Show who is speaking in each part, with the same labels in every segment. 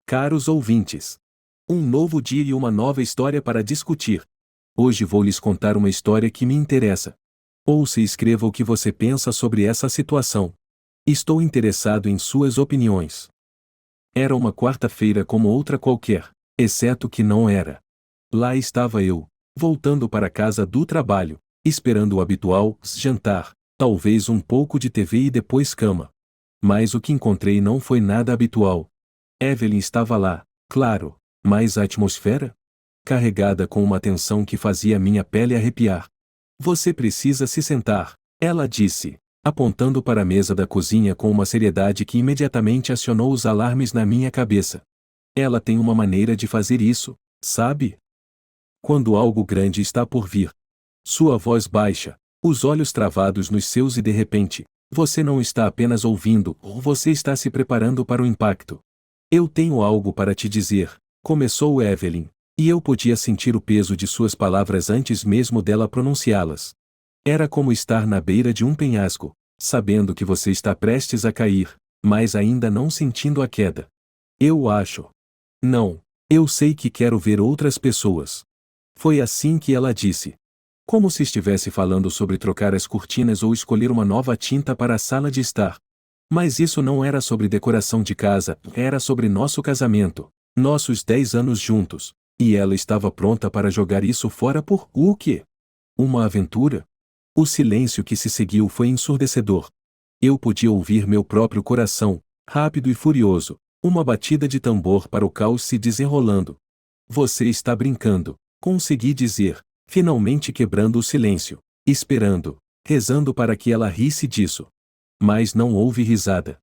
Speaker 1: Caros ouvintes, um novo dia e uma nova história para discutir. Hoje vou lhes contar uma história que me interessa. Ouça e escreva o que você pensa sobre essa situação. Estou interessado em suas opiniões. Era uma quarta-feira como outra qualquer, exceto que não era. Lá estava eu, voltando para casa do trabalho, esperando o habitual jantar, talvez um pouco de TV e depois cama. Mas o que encontrei não foi nada habitual. Evelyn estava lá, claro, mas a atmosfera? Carregada com uma tensão que fazia minha pele arrepiar. Você precisa se sentar, ela disse, apontando para a mesa da cozinha com uma seriedade que imediatamente acionou os alarmes na minha cabeça. Ela tem uma maneira de fazer isso, sabe? Quando algo grande está por vir. Sua voz baixa, os olhos travados nos seus e de repente, você não está apenas ouvindo, você está se preparando para o impacto. Eu tenho algo para te dizer, começou Evelyn, e eu podia sentir o peso de suas palavras antes mesmo dela pronunciá-las. Era como estar na beira de um penhasco, sabendo que você está prestes a cair, mas ainda não sentindo a queda. Eu acho. Não, eu sei que quero ver outras pessoas. Foi assim que ela disse. Como se estivesse falando sobre trocar as cortinas ou escolher uma nova tinta para a sala de estar. Mas isso não era sobre decoração de casa, era sobre nosso casamento, nossos 10 anos juntos, e ela estava pronta para jogar isso fora por o quê? Uma aventura? O silêncio que se seguiu foi ensurdecedor. Eu podia ouvir meu próprio coração, rápido e furioso, uma batida de tambor para o caos se desenrolando. Você está brincando, consegui dizer, finalmente quebrando o silêncio, esperando, rezando para que ela risse disso. Mas não houve risada.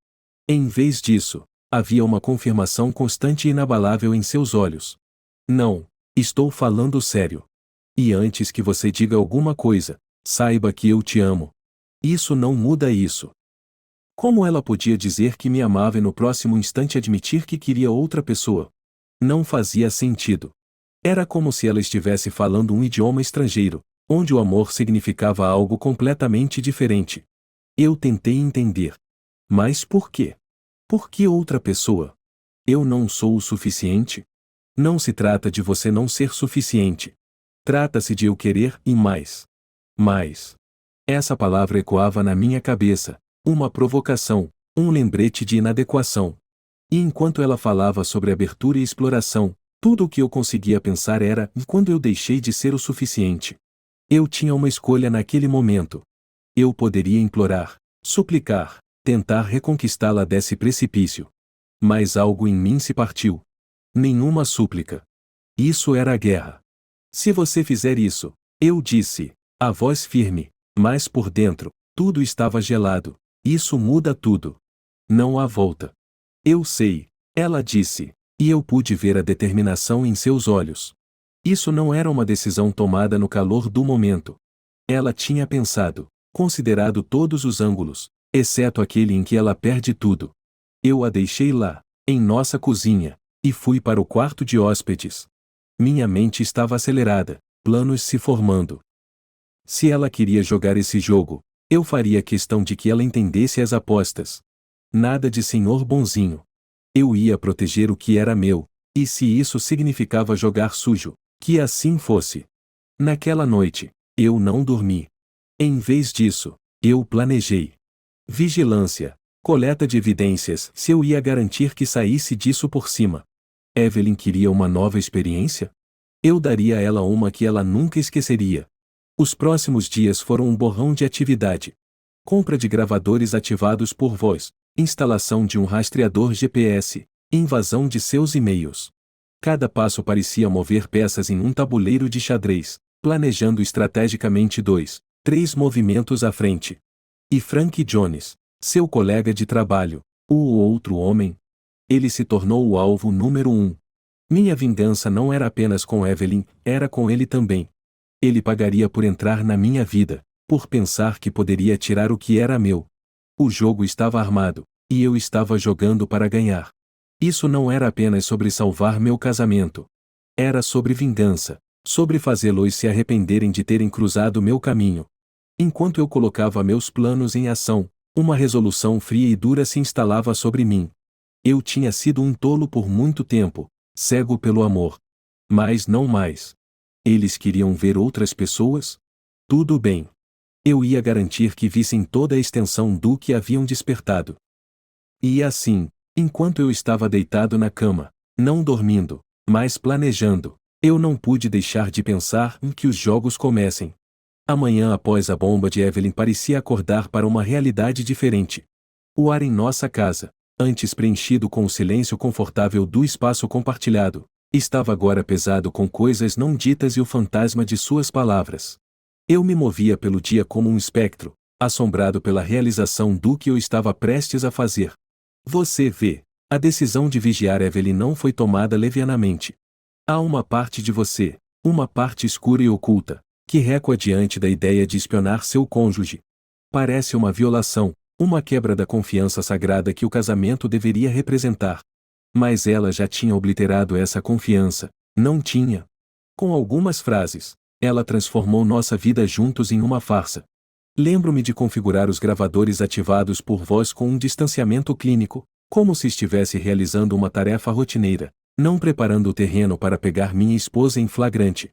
Speaker 1: Em vez disso, havia uma confirmação constante e inabalável em seus olhos. Não, estou falando sério. E antes que você diga alguma coisa, saiba que eu te amo. Isso não muda isso. Como ela podia dizer que me amava e no próximo instante admitir que queria outra pessoa? Não fazia sentido. Era como se ela estivesse falando um idioma estrangeiro, onde o amor significava algo completamente diferente. Eu tentei entender. Mas por quê? Por que outra pessoa? Eu não sou o suficiente? Não se trata de você não ser suficiente. Trata-se de eu querer e mais. Mais. Essa palavra ecoava na minha cabeça, uma provocação, um lembrete de inadequação. E enquanto ela falava sobre abertura e exploração, tudo o que eu conseguia pensar era quando eu deixei de ser o suficiente. Eu tinha uma escolha naquele momento. Eu poderia implorar, suplicar, tentar reconquistá-la desse precipício. Mas algo em mim se partiu. Nenhuma súplica. Isso era a guerra. Se você fizer isso, eu disse, a voz firme, mas por dentro, tudo estava gelado. Isso muda tudo. Não há volta. Eu sei, ela disse, e eu pude ver a determinação em seus olhos. Isso não era uma decisão tomada no calor do momento. Ela tinha pensado, considerado todos os ângulos, exceto aquele em que ela perde tudo. Eu a deixei lá, em nossa cozinha, e fui para o quarto de hóspedes. Minha mente estava acelerada, planos se formando. Se ela queria jogar esse jogo, eu faria questão de que ela entendesse as apostas. Nada de senhor bonzinho. Eu ia proteger o que era meu, e se isso significava jogar sujo, que assim fosse. Naquela noite, eu não dormi. Em vez disso, eu planejei. Vigilância, coleta de evidências, se eu ia garantir que saísse disso por cima. Evelyn queria uma nova experiência? Eu daria a ela uma que ela nunca esqueceria. Os próximos dias foram um borrão de atividade. Compra de gravadores ativados por voz, instalação de um rastreador GPS, invasão de seus e-mails. Cada passo parecia mover peças em um tabuleiro de xadrez, planejando estrategicamente 3 movimentos à frente. E Frank Jones, seu colega de trabalho, o outro homem? Ele se tornou o alvo número 1. Minha vingança não era apenas com Evelyn, era com ele também. Ele pagaria por entrar na minha vida, por pensar que poderia tirar o que era meu. O jogo estava armado, e eu estava jogando para ganhar. Isso não era apenas sobre salvar meu casamento. Era sobre vingança, sobre fazê-los se arrependerem de terem cruzado meu caminho. Enquanto eu colocava meus planos em ação, uma resolução fria e dura se instalava sobre mim. Eu tinha sido um tolo por muito tempo, cego pelo amor. Mas não mais. Eles queriam ver outras pessoas? Tudo bem. Eu ia garantir que vissem toda a extensão do que haviam despertado. E assim, enquanto eu estava deitado na cama, não dormindo, mas planejando, eu não pude deixar de pensar em que os jogos comecem. Amanhã após a bomba de Evelyn parecia acordar para uma realidade diferente. O ar em nossa casa, antes preenchido com o silêncio confortável do espaço compartilhado, estava agora pesado com coisas não ditas e o fantasma de suas palavras. Eu me movia pelo dia como um espectro, assombrado pela realização do que eu estava prestes a fazer. Você vê, a decisão de vigiar Evelyn não foi tomada levianamente. Há uma parte de você, uma parte escura e oculta, que recua diante da ideia de espionar seu cônjuge. Parece uma violação, uma quebra da confiança sagrada que o casamento deveria representar. Mas ela já tinha obliterado essa confiança, não tinha? Com algumas frases, ela transformou nossa vida juntos em uma farsa. Lembro-me de configurar os gravadores ativados por voz com um distanciamento clínico, como se estivesse realizando uma tarefa rotineira, não preparando o terreno para pegar minha esposa em flagrante.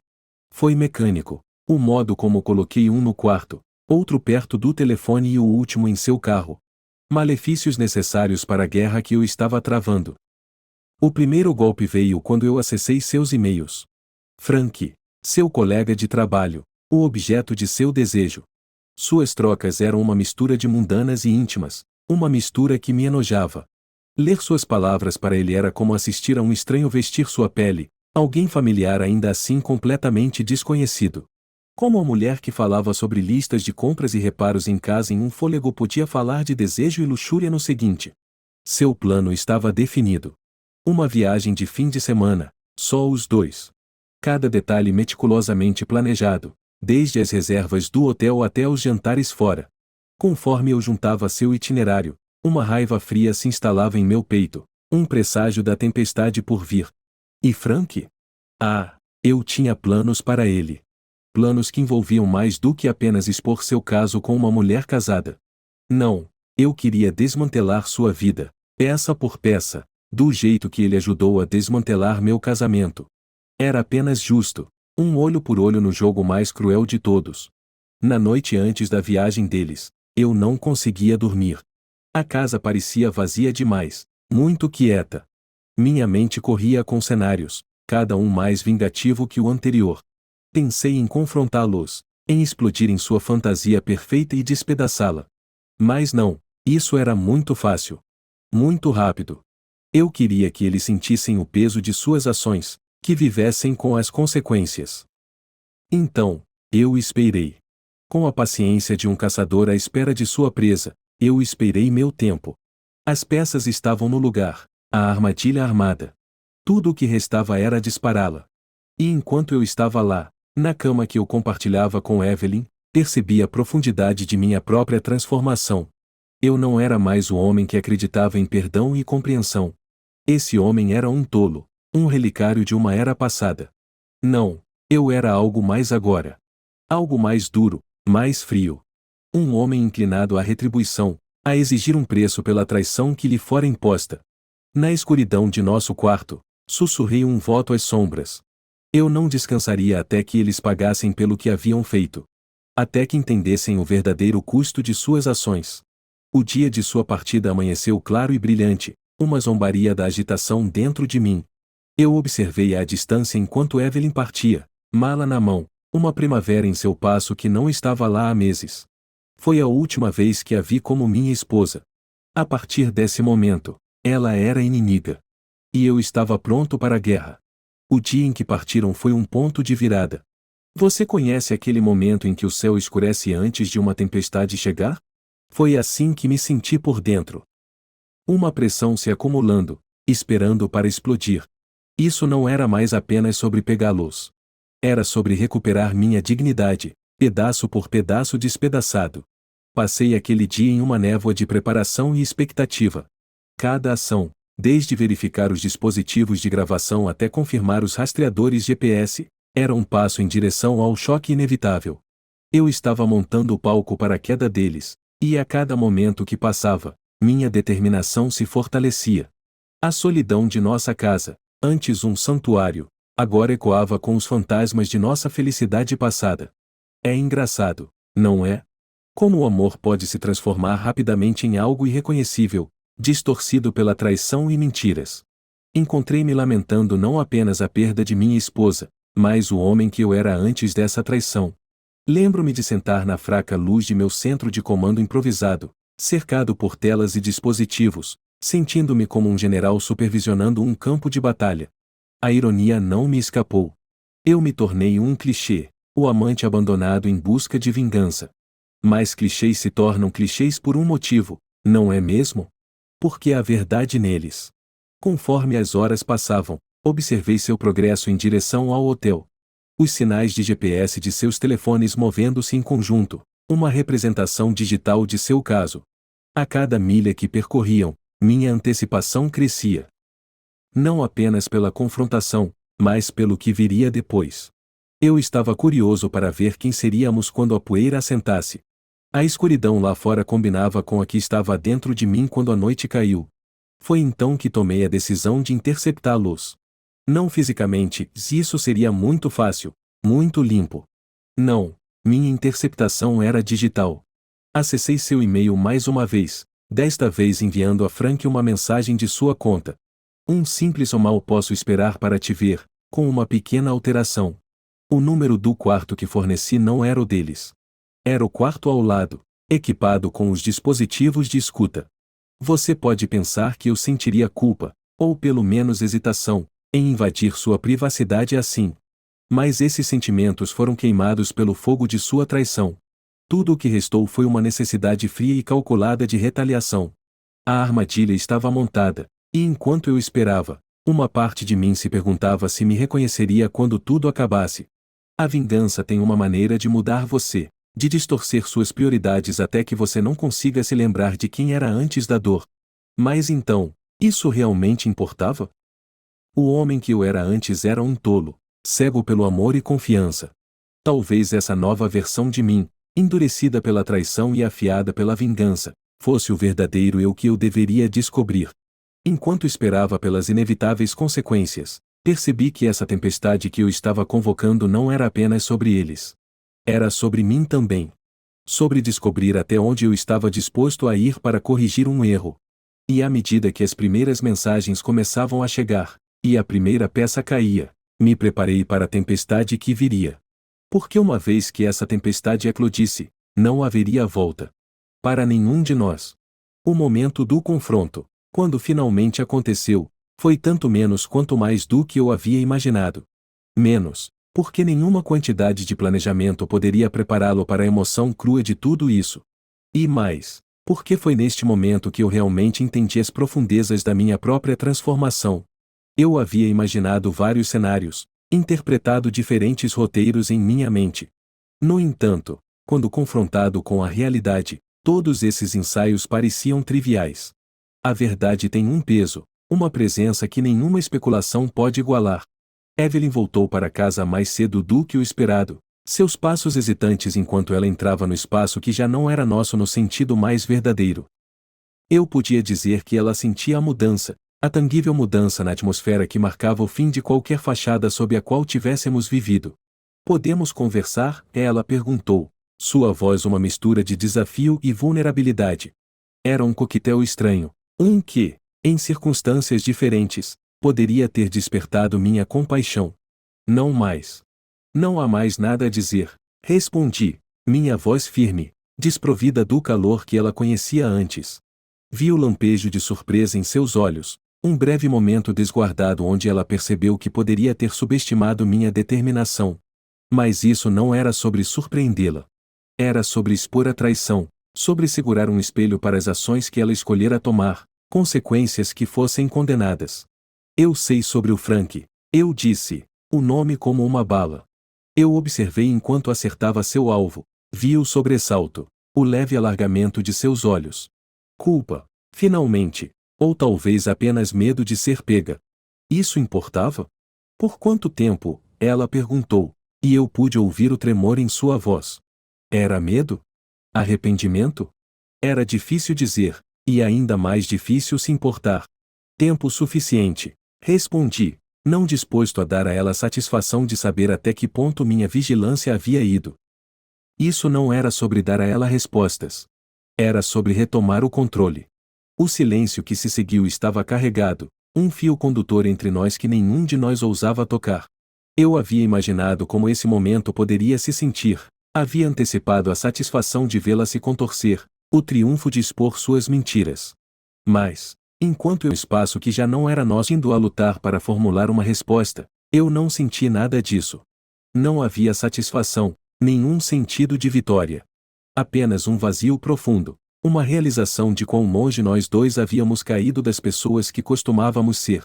Speaker 1: Foi mecânico, o modo como coloquei um no quarto, outro perto do telefone e o último em seu carro. Malefícios necessários para a guerra que eu estava travando. O primeiro golpe veio quando eu acessei seus e-mails. Frank, seu colega de trabalho, o objeto de seu desejo. Suas trocas eram uma mistura de mundanas e íntimas, uma mistura que me enojava. Ler suas palavras para ele era como assistir a um estranho vestir sua pele, alguém familiar ainda assim completamente desconhecido. Como a mulher que falava sobre listas de compras e reparos em casa em um fôlego podia falar de desejo e luxúria no seguinte. Seu plano estava definido. Uma viagem de fim de semana, só os dois. Cada detalhe meticulosamente planejado, desde as reservas do hotel até os jantares fora. Conforme eu juntava seu itinerário, uma raiva fria se instalava em meu peito, um presságio da tempestade por vir. E Frank? Ah, eu tinha planos para ele. Planos que envolviam mais do que apenas expor seu caso com uma mulher casada. Não, eu queria desmantelar sua vida, peça por peça, do jeito que ele ajudou a desmantelar meu casamento. Era apenas justo, um olho por olho no jogo mais cruel de todos. Na noite antes da viagem deles, eu não conseguia dormir. A casa parecia vazia demais, muito quieta. Minha mente corria com cenários, cada um mais vingativo que o anterior. Pensei em confrontá-los, em explodir em sua fantasia perfeita e despedaçá-la. Mas não, isso era muito fácil. Muito rápido. Eu queria que eles sentissem o peso de suas ações, que vivessem com as consequências. Então, eu esperei. Com a paciência de um caçador à espera de sua presa, eu esperei meu tempo. As peças estavam no lugar, a armadilha armada. Tudo o que restava era dispará-la. E enquanto eu estava lá, na cama que eu compartilhava com Evelyn, percebi a profundidade de minha própria transformação. Eu não era mais o homem que acreditava em perdão e compreensão. Esse homem era um tolo, um relicário de uma era passada. Não, eu era algo mais agora. Algo mais duro, mais frio. Um homem inclinado à retribuição, a exigir um preço pela traição que lhe fora imposta. Na escuridão de nosso quarto, sussurrei um voto às sombras. Eu não descansaria até que eles pagassem pelo que haviam feito. Até que entendessem o verdadeiro custo de suas ações. O dia de sua partida amanheceu claro e brilhante, uma zombaria da agitação dentro de mim. Eu observei à distância enquanto Evelyn partia, mala na mão, uma primavera em seu passo que não estava lá há meses. Foi a última vez que a vi como minha esposa. A partir desse momento, ela era inimiga. E eu estava pronto para a guerra. O dia em que partiram foi um ponto de virada. Você conhece aquele momento em que o céu escurece antes de uma tempestade chegar? Foi assim que me senti por dentro. Uma pressão se acumulando, esperando para explodir. Isso não era mais apenas sobre pegá-los. Era sobre recuperar minha dignidade, pedaço por pedaço despedaçado. Passei aquele dia em uma névoa de preparação e expectativa. Cada ação, desde verificar os dispositivos de gravação até confirmar os rastreadores GPS, era um passo em direção ao choque inevitável. Eu estava montando o palco para a queda deles, e a cada momento que passava, minha determinação se fortalecia. A solidão de nossa casa, antes um santuário, agora ecoava com os fantasmas de nossa felicidade passada. É engraçado, não é? Como o amor pode se transformar rapidamente em algo irreconhecível, distorcido pela traição e mentiras. Encontrei-me lamentando não apenas a perda de minha esposa, mas o homem que eu era antes dessa traição. Lembro-me de sentar na fraca luz de meu centro de comando improvisado, cercado por telas e dispositivos, sentindo-me como um general supervisionando um campo de batalha. A ironia não me escapou. Eu me tornei um clichê, o amante abandonado em busca de vingança. Mas clichês se tornam clichês por um motivo, não é mesmo? Porque há verdade neles. Conforme as horas passavam, observei seu progresso em direção ao hotel. Os sinais de GPS de seus telefones movendo-se em conjunto, uma representação digital de seu caso. A cada milha que percorriam, minha antecipação crescia. Não apenas pela confrontação, mas pelo que viria depois. Eu estava curioso para ver quem seríamos quando a poeira assentasse. A escuridão lá fora combinava com a que estava dentro de mim quando a noite caiu. Foi então que tomei a decisão de interceptá-los. Não fisicamente, isso seria muito fácil, muito limpo. Não, minha interceptação era digital. Acessei seu e-mail mais uma vez, desta vez enviando a Frank uma mensagem de sua conta. Um simples ou mal posso esperar para te ver, com uma pequena alteração. O número do quarto que forneci não era o deles. Era o quarto ao lado, equipado com os dispositivos de escuta. Você pode pensar que eu sentiria culpa, ou pelo menos hesitação, em invadir sua privacidade assim. Mas esses sentimentos foram queimados pelo fogo de sua traição. Tudo o que restou foi uma necessidade fria e calculada de retaliação. A armadilha estava montada, e enquanto eu esperava, uma parte de mim se perguntava se me reconheceria quando tudo acabasse. A vingança tem uma maneira de mudar você, de distorcer suas prioridades até que você não consiga se lembrar de quem era antes da dor. Mas então, isso realmente importava? O homem que eu era antes era um tolo, cego pelo amor e confiança. Talvez essa nova versão de mim, endurecida pela traição e afiada pela vingança, fosse o verdadeiro eu que eu deveria descobrir. Enquanto esperava pelas inevitáveis consequências, percebi que essa tempestade que eu estava convocando não era apenas sobre eles. Era sobre mim também. Sobre descobrir até onde eu estava disposto a ir para corrigir um erro. E à medida que as primeiras mensagens começavam a chegar, e a primeira peça caía, me preparei para a tempestade que viria. Porque uma vez que essa tempestade eclodisse, não haveria volta. Para nenhum de nós. O momento do confronto, quando finalmente aconteceu, foi tanto menos quanto mais do que eu havia imaginado. Menos, porque nenhuma quantidade de planejamento poderia prepará-lo para a emoção crua de tudo isso. E mais, porque foi neste momento que eu realmente entendi as profundezas da minha própria transformação. Eu havia imaginado vários cenários, interpretado diferentes roteiros em minha mente. No entanto, quando confrontado com a realidade, todos esses ensaios pareciam triviais. A verdade tem um peso, uma presença que nenhuma especulação pode igualar. Evelyn voltou para casa mais cedo do que o esperado, seus passos hesitantes enquanto ela entrava no espaço que já não era nosso no sentido mais verdadeiro. Eu podia dizer que ela sentia a mudança, a tangível mudança na atmosfera que marcava o fim de qualquer fachada sob a qual tivéssemos vivido. Podemos conversar? Ela perguntou, sua voz uma mistura de desafio e vulnerabilidade. Era um coquetel estranho, um que, em circunstâncias diferentes, poderia ter despertado minha compaixão. Não mais. Não há mais nada a dizer, respondi, minha voz firme, desprovida do calor que ela conhecia antes. Vi o lampejo de surpresa em seus olhos, um breve momento desguardado onde ela percebeu que poderia ter subestimado minha determinação. Mas isso não era sobre surpreendê-la. Era sobre expor a traição, sobre segurar um espelho para as ações que ela escolhera tomar, consequências que fossem condenadas. Eu sei sobre o Frank, eu disse, o nome como uma bala. Eu observei enquanto acertava seu alvo, vi o sobressalto, o leve alargamento de seus olhos. Culpa, finalmente, ou talvez apenas medo de ser pega. Isso importava? Por quanto tempo? Ela perguntou, e eu pude ouvir o tremor em sua voz. Era medo? Arrependimento? Era difícil dizer, e ainda mais difícil se importar. Tempo suficiente, respondi, não disposto a dar a ela a satisfação de saber até que ponto minha vigilância havia ido. Isso não era sobre dar a ela respostas. Era sobre retomar o controle. O silêncio que se seguiu estava carregado, um fio condutor entre nós que nenhum de nós ousava tocar. Eu havia imaginado como esse momento poderia se sentir, havia antecipado a satisfação de vê-la se contorcer, o triunfo de expor suas mentiras. Mas, enquanto eu espaço que já não era nosso indo a lutar para formular uma resposta, eu não senti nada disso. Não havia satisfação, nenhum sentido de vitória. Apenas um vazio profundo, uma realização de quão longe nós dois havíamos caído das pessoas que costumávamos ser.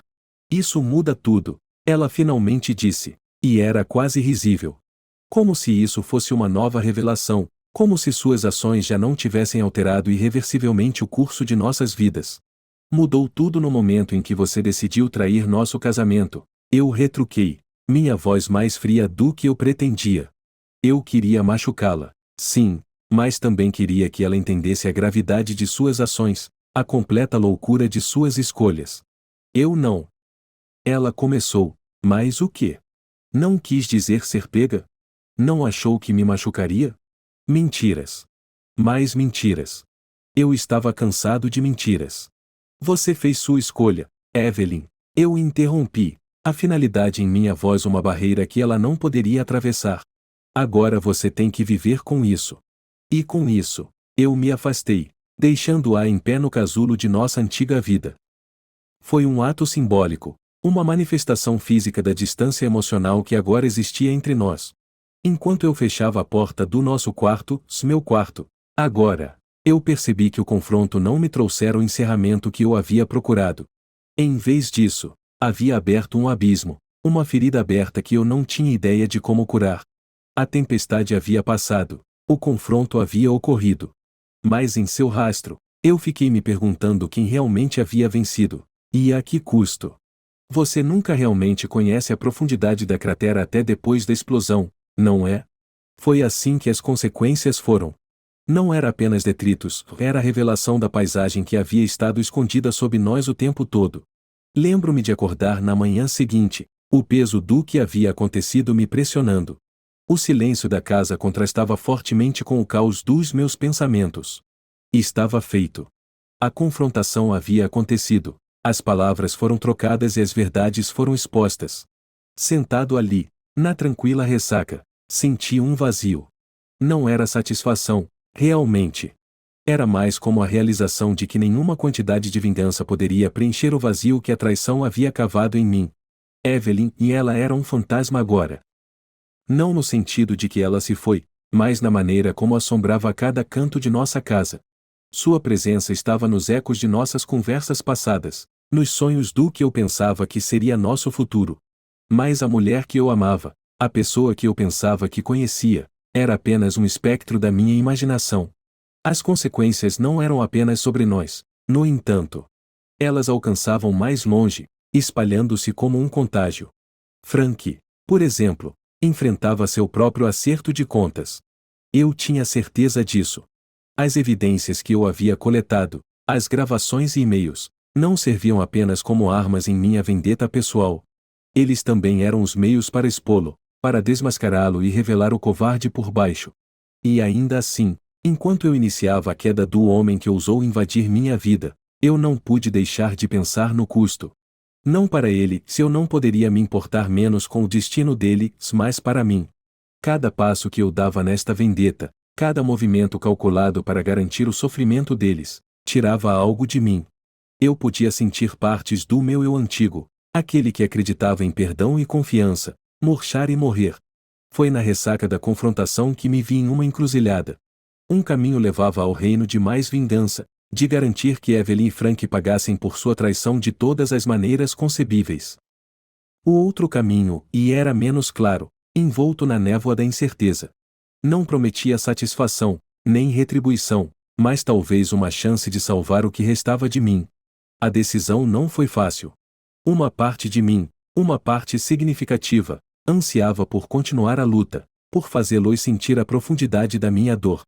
Speaker 1: Isso muda tudo, ela finalmente disse, e era quase risível. Como se isso fosse uma nova revelação, como se suas ações já não tivessem alterado irreversivelmente o curso de nossas vidas. Mudou tudo no momento em que você decidiu trair nosso casamento, eu retruquei, minha voz mais fria do que eu pretendia. Eu queria machucá-la, sim, mas também queria que ela entendesse a gravidade de suas ações, a completa loucura de suas escolhas. Eu não. Ela começou, mas o quê? Não quis dizer ser pega? Não achou que me machucaria? Mentiras. Mais mentiras. Eu estava cansado de mentiras. Você fez sua escolha, Evelyn. Eu interrompi, a finalidade em minha voz uma barreira que ela não poderia atravessar. Agora você tem que viver com isso. E com isso, eu me afastei, deixando-a em pé no casulo de nossa antiga vida. Foi um ato simbólico, uma manifestação física da distância emocional que agora existia entre nós. Enquanto eu fechava a porta do nosso quarto, meu quarto, agora, eu percebi que o confronto não me trouxera o encerramento que eu havia procurado. Em vez disso, havia aberto um abismo, uma ferida aberta que eu não tinha ideia de como curar. A tempestade havia passado, o confronto havia ocorrido. Mas em seu rastro, eu fiquei me perguntando quem realmente havia vencido, e a que custo. Você nunca realmente conhece a profundidade da cratera até depois da explosão, não é? Foi assim que as consequências foram. Não era apenas detritos, era a revelação da paisagem que havia estado escondida sob nós o tempo todo. Lembro-me de acordar na manhã seguinte, o peso do que havia acontecido me pressionando. O silêncio da casa contrastava fortemente com o caos dos meus pensamentos. Estava feito. A confrontação havia acontecido, as palavras foram trocadas e as verdades foram expostas. Sentado ali, na tranquila ressaca, senti um vazio. Não era satisfação, realmente. Era mais como a realização de que nenhuma quantidade de vingança poderia preencher o vazio que a traição havia cavado em mim. Evelyn e ela eram um fantasma agora. Não no sentido de que ela se foi, mas na maneira como assombrava a cada canto de nossa casa. Sua presença estava nos ecos de nossas conversas passadas, nos sonhos do que eu pensava que seria nosso futuro. Mas a mulher que eu amava, a pessoa que eu pensava que conhecia, era apenas um espectro da minha imaginação. As consequências não eram apenas sobre nós, no entanto. Elas alcançavam mais longe, espalhando-se como um contágio. Frank, por exemplo, enfrentava seu próprio acerto de contas. Eu tinha certeza disso. As evidências que eu havia coletado, as gravações e e-mails, não serviam apenas como armas em minha vendetta pessoal. Eles também eram os meios para expô-lo, para desmascará-lo e revelar o covarde por baixo. E ainda assim, enquanto eu iniciava a queda do homem que ousou invadir minha vida, eu não pude deixar de pensar no custo. Não para ele, se eu não poderia me importar menos com o destino dele, mas para mim. Cada passo que eu dava nesta vendetta, cada movimento calculado para garantir o sofrimento deles, tirava algo de mim. Eu podia sentir partes do meu eu antigo, aquele que acreditava em perdão e confiança, murchar e morrer. Foi na ressaca da confrontação que me vi em uma encruzilhada. Um caminho levava ao reino de mais vingança, de garantir que Evelyn e Frank pagassem por sua traição de todas as maneiras concebíveis. O outro caminho, e era menos claro, envolto na névoa da incerteza. Não prometia satisfação, nem retribuição, mas talvez uma chance de salvar o que restava de mim. A decisão não foi fácil. Uma parte de mim, uma parte significativa, ansiava por continuar a luta, por fazê-los sentir a profundidade da minha dor.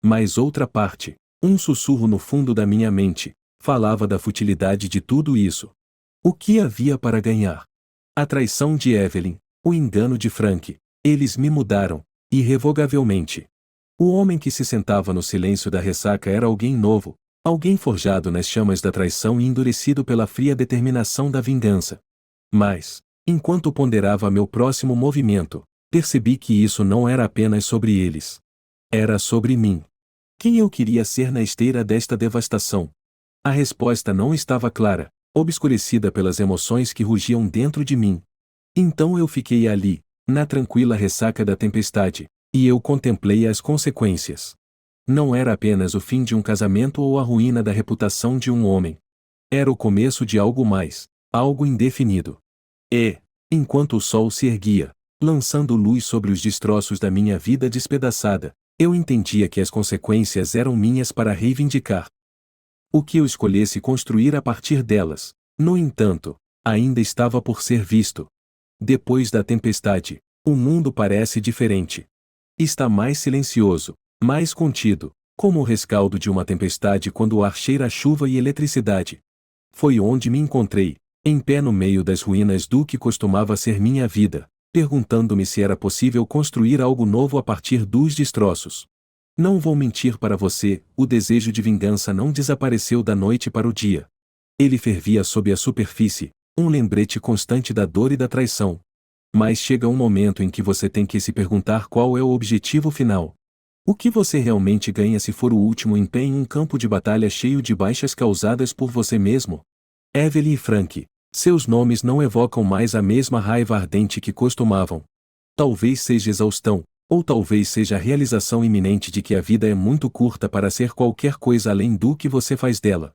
Speaker 1: Mas outra parte, um sussurro no fundo da minha mente, falava da futilidade de tudo isso. O que havia para ganhar? A traição de Evelyn, o engano de Frank. Eles me mudaram, irrevogavelmente. O homem que se sentava no silêncio da ressaca era alguém novo, alguém forjado nas chamas da traição e endurecido pela fria determinação da vingança. Mas, enquanto ponderava meu próximo movimento, percebi que isso não era apenas sobre eles. Era sobre mim. Quem eu queria ser na esteira desta devastação? A resposta não estava clara, obscurecida pelas emoções que rugiam dentro de mim. Então eu fiquei ali, na tranquila ressaca da tempestade, e eu contemplei as consequências. Não era apenas o fim de um casamento ou a ruína da reputação de um homem. Era o começo de algo mais, algo indefinido. E, enquanto o sol se erguia, lançando luz sobre os destroços da minha vida despedaçada, eu entendia que as consequências eram minhas para reivindicar. O que eu escolhesse construir a partir delas, no entanto, ainda estava por ser visto. Depois da tempestade, o mundo parece diferente. Está mais silencioso, mais contido, como o rescaldo de uma tempestade quando o ar cheira a chuva e eletricidade. Foi onde me encontrei, em pé no meio das ruínas do que costumava ser minha vida, perguntando-me se era possível construir algo novo a partir dos destroços. Não vou mentir para você, o desejo de vingança não desapareceu da noite para o dia. Ele fervia sob a superfície, um lembrete constante da dor e da traição. Mas chega um momento em que você tem que se perguntar qual é o objetivo final. O que você realmente ganha se for o último em pé em um campo de batalha cheio de baixas causadas por você mesmo? Evelyn e Frank, seus nomes não evocam mais a mesma raiva ardente que costumavam. Talvez seja exaustão, ou talvez seja a realização iminente de que a vida é muito curta para ser qualquer coisa além do que você faz dela.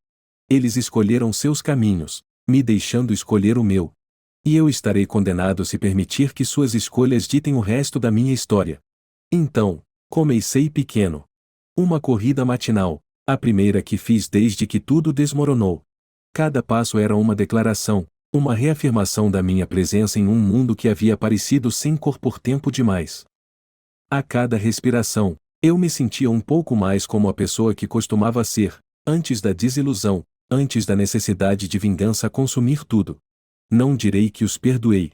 Speaker 1: Eles escolheram seus caminhos, me deixando escolher o meu. E eu estarei condenado se permitir que suas escolhas ditem o resto da minha história. Então, comecei pequeno. Uma corrida matinal, a primeira que fiz desde que tudo desmoronou. Cada passo era uma declaração, uma reafirmação da minha presença em um mundo que havia parecido sem cor por tempo demais. A cada respiração, eu me sentia um pouco mais como a pessoa que costumava ser, antes da desilusão, antes da necessidade de vingança consumir tudo. Não direi que os perdoei.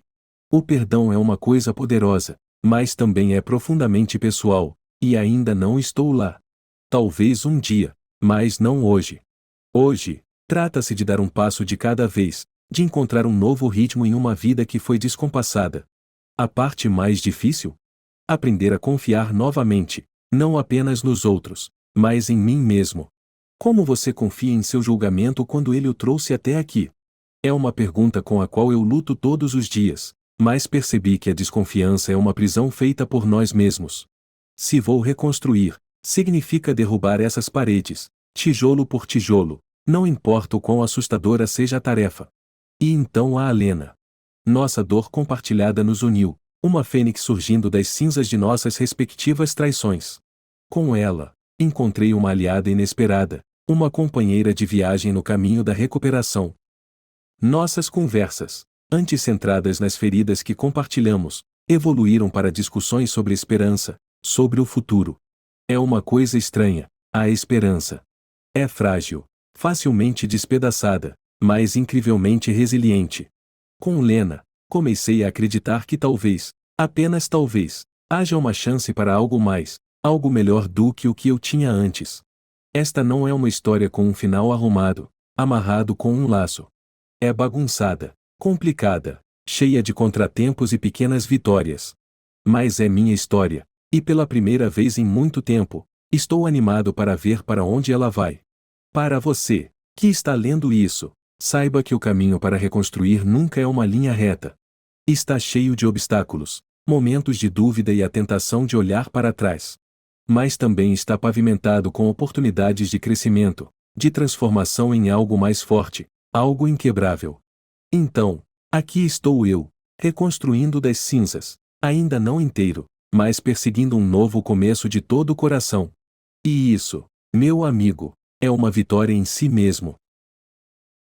Speaker 1: O perdão é uma coisa poderosa, mas também é profundamente pessoal, e ainda não estou lá. Talvez um dia, mas não hoje. Hoje, trata-se de dar um passo de cada vez, de encontrar um novo ritmo em uma vida que foi descompassada. A parte mais difícil? Aprender a confiar novamente, não apenas nos outros, mas em mim mesmo. Como você confia em seu julgamento quando ele o trouxe até aqui? É uma pergunta com a qual eu luto todos os dias, mas percebi que a desconfiança é uma prisão feita por nós mesmos. Se vou reconstruir, significa derrubar essas paredes, tijolo por tijolo, não importa o quão assustadora seja a tarefa. E então há Alena. Nossa dor compartilhada nos uniu, uma fênix surgindo das cinzas de nossas respectivas traições. Com ela, encontrei uma aliada inesperada, uma companheira de viagem no caminho da recuperação. Nossas conversas, antes centradas nas feridas que compartilhamos, evoluíram para discussões sobre esperança, sobre o futuro. É uma coisa estranha, a esperança. É frágil, facilmente despedaçada, mas incrivelmente resiliente. Com Lena, comecei a acreditar que talvez, apenas talvez, haja uma chance para algo mais, algo melhor do que o que eu tinha antes. Esta não é uma história com um final arrumado, amarrado com um laço. É bagunçada, complicada, cheia de contratempos e pequenas vitórias. Mas é minha história, e pela primeira vez em muito tempo, estou animado para ver para onde ela vai. Para você, que está lendo isso, saiba que o caminho para reconstruir nunca é uma linha reta. Está cheio de obstáculos, momentos de dúvida e a tentação de olhar para trás. Mas também está pavimentado com oportunidades de crescimento, de transformação em algo mais forte, algo inquebrável. Então, aqui estou eu, reconstruindo das cinzas, ainda não inteiro, mas perseguindo um novo começo de todo o coração. E isso, meu amigo, é uma vitória em si mesmo.